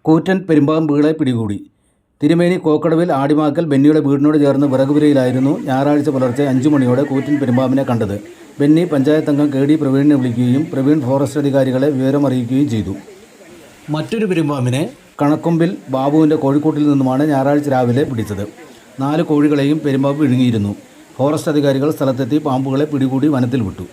കൂറ്റൻ പെരുമ്പാമ്പുകളെ പിടികൂടി. തിരുമേനി കോക്കടവിൽ ആടിമാക്കൽ ബെന്നിയുടെ വീടിനോട് ചേർന്ന് വിറകുപുരയിലായിരുന്നു ഞായറാഴ്ച പുലർച്ചെ 5 മണിയോടെ കൂറ്റൻ പെരുമ്പാമ്പിനെ കണ്ടത്. ബെന്നി പഞ്ചായത്ത് അംഗം KD പ്രവീണിനെ വിളിക്കുകയും പ്രവീൺ ഫോറസ്റ്റ് അധികാരികളെ വിവരമറിയിക്കുകയും ചെയ്തു. മറ്റൊരു പെരുമ്പാമ്പിനെ കണക്കൊമ്പിൽ ബാബുവിൻ്റെ കോഴിക്കോട്ടിൽ നിന്നുമാണ് ഞായറാഴ്ച രാവിലെ പിടിച്ചത്. 4 കോഴികളെയും പെരുമ്പാമ്പ് വിഴുങ്ങിയിരുന്നു. ഫോറസ്റ്റ് അധികാരികൾ സ്ഥലത്തെത്തി പാമ്പുകളെ പിടികൂടി വനത്തിൽ വിട്ടു.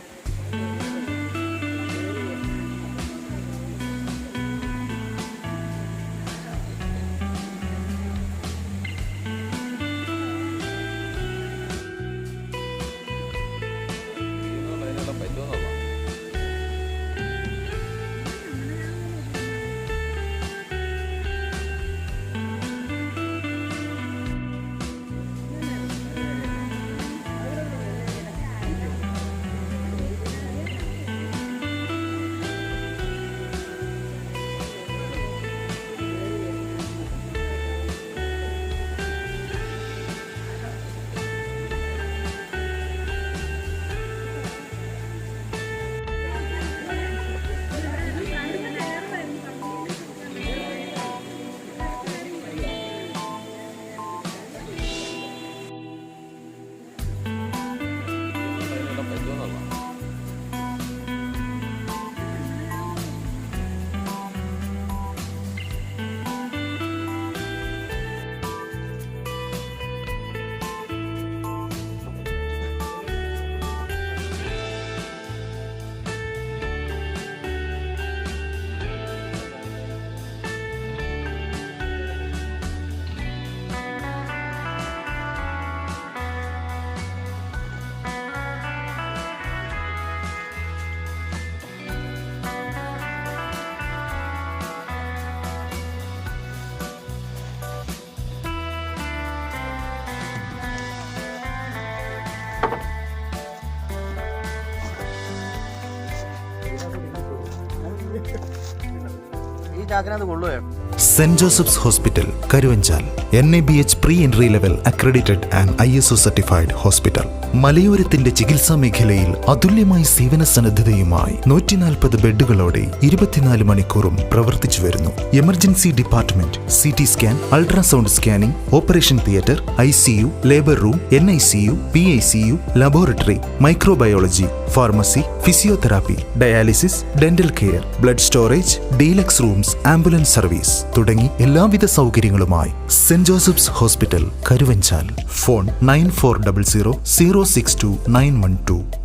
Saint Joseph's hospital Karuvanchal NABH pre-entry level accredited and ISO certified hospital. മലയോരത്തിന്റെ ചികിത്സാ മേഖലയിൽ അതുല്യമായ സേവന സന്നദ്ധതയുമായി 140 ബെഡുകളോടെ 24 മണിക്കൂറും പ്രവർത്തിച്ചു വരുന്നു. Emergency department, CT scan, ultrasound scanning, operation theatre, ICU, labour room, NICU, PICU, laboratory, microbiology, pharmacy, physiotherapy, dialysis, dental care, blood storage, deluxe rooms, ambulance service തുടങ്ങി എല്ലാവിധ സൗകര്യങ്ങളുമായി Saint Joseph's hospital Karuvanchal. Phone 9400 062 912.